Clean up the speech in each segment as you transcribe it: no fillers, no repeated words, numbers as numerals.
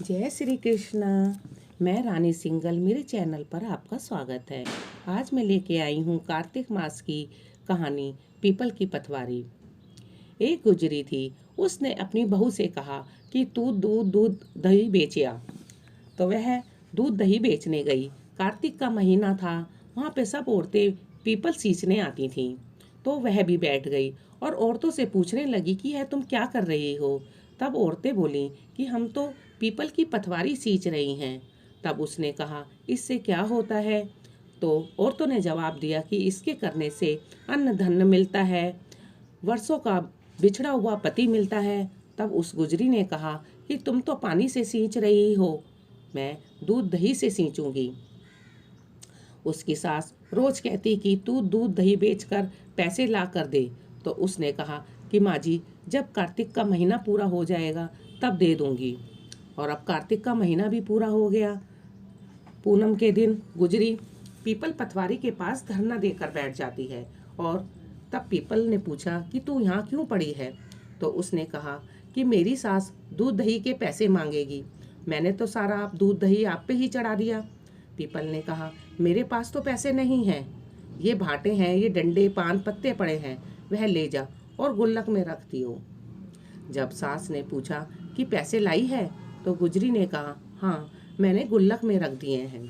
जय श्री कृष्णा। मैं रानी सिंगल, मेरे चैनल पर आपका स्वागत है। आज मैं लेके आई हूँ कार्तिक मास की कहानी पीपल की पतवारी। एक गुजरी थी, उसने अपनी बहू से कहा कि तू दूध दूध दही बेच आ। तो वह दूध दही बेचने गई। कार्तिक का महीना था, वहाँ पे सब औरतें पीपल सींचने आती थीं। तो वह भी बैठ गई और औरतों से पूछने लगी कि यह तुम क्या कर रही हो। तब औरतें बोलीं कि हम तो पीपल की पतवारी सींच रही हैं। तब उसने कहा, इससे क्या होता है? तो औरतों ने जवाब दिया कि इसके करने से अन्न धन मिलता है, वर्षों का बिछड़ा हुआ पति मिलता है। तब उस गुजरी ने कहा कि तुम तो पानी से सींच रही हो, मैं दूध दही से सींचूंगी। उसकी सास रोज कहती कि तू दूध दही बेचकर पैसे ला कर दे। तो उसने कहा कि माँ जी, जब कार्तिक का महीना पूरा हो जाएगा तब दे दूंगी। और अब कार्तिक का महीना भी पूरा हो गया। पूनम के दिन गुजरी पीपल पतवारी के पास धरना देकर बैठ जाती है। और तब पीपल ने पूछा कि तू यहाँ क्यों पड़ी है? तो उसने कहा कि मेरी सास दूध दही के पैसे मांगेगी, मैंने तो सारा आप दूध दही आप पे ही चढ़ा दिया। पीपल ने कहा, मेरे पास तो पैसे नहीं हैं, ये भाटे हैं, ये डंडे पान पत्ते पड़े हैं, वह ले जा और गुल्लक में रख दियो। जब सास ने पूछा कि पैसे लाई है, तो गुजरी ने कहा, हाँ, मैंने गुल्लक में रख दिए हैं।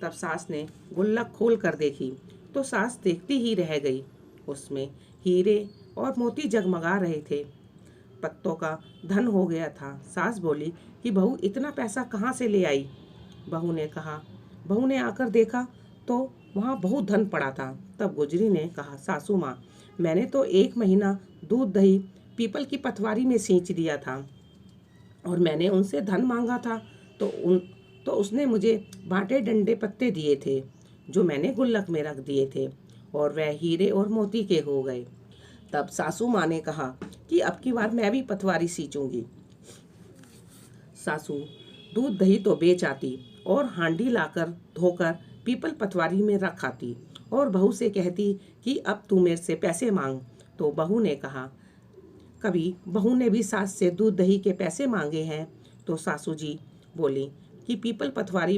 तब सास ने गुल्लक खोल कर देखी तो सास देखती ही रह गई। उसमें हीरे और मोती जगमगा रहे थे, पत्तों का धन हो गया था। सास बोली कि बहू, इतना पैसा कहाँ से ले आई? बहू ने आकर देखा तो वहाँ बहुत धन पड़ा था। तब गुजरी ने कहा, सासू माँ, मैंने तो 1 महीना दूध दही पीपल की पतवारी में सींच दिया था और मैंने उनसे धन मांगा था, तो उसने मुझे बांटे डंडे पत्ते दिए थे जो मैंने गुल्लक में रख दिए थे, और वह हीरे और मोती के हो गए। तब सासू माँ ने कहा कि अब की बार मैं भी पतवारी सींचूंगी। सासू दूध दही तो बेच आती और हांडी लाकर धोकर पीपल पतवारी में रख आती और बहू से कहती कि अब तू मेरे से पैसे मांग। तो बहू ने कहा, कभी बहू ने भी सास से दूध दही के पैसे मांगे हैं? तो सासू जी बोली कि पीपल पतवारी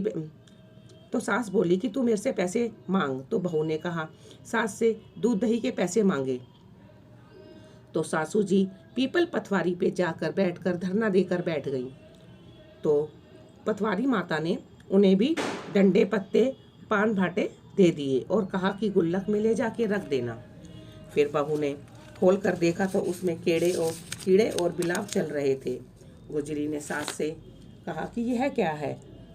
तो सास बोली कि तू मेरे से पैसे मांग। तो बहू ने कहा, सास से दूध दही के पैसे मांगे। तो सासू जी पीपल पतवारी पे जाकर बैठकर धरना देकर बैठ गई। तो पतवारी माता ने उन्हें भी डंडे पत्ते पान भाटे दे दिए और कहा कि गुल्लक में ले जाके रख देना। फिर बहू ने खोल कर देखा तो उसमें कीड़े और बिलाव चल रहे थे। गुजरी ने सास से कहा कि यह क्या है?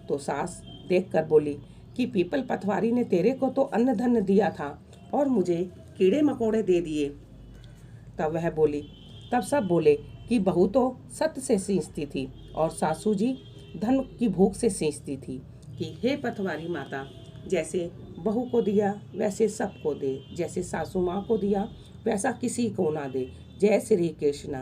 तो सास देखकर बोली कि पीपल पतवारी ने तेरे को तो अन्न धन दिया था और मुझे कीड़े मकोड़े दे दिए। तब सब बोले कि बहू तो सत्य से सींचती थी और सासू जी धन की भूख से सींचती थी। कि हे पतवारी माता, जैसे बहू को दिया वैसे सबको दे, जैसे सासू माँ को दिया वैसा किसी को ना दे। जय श्री कृष्णा।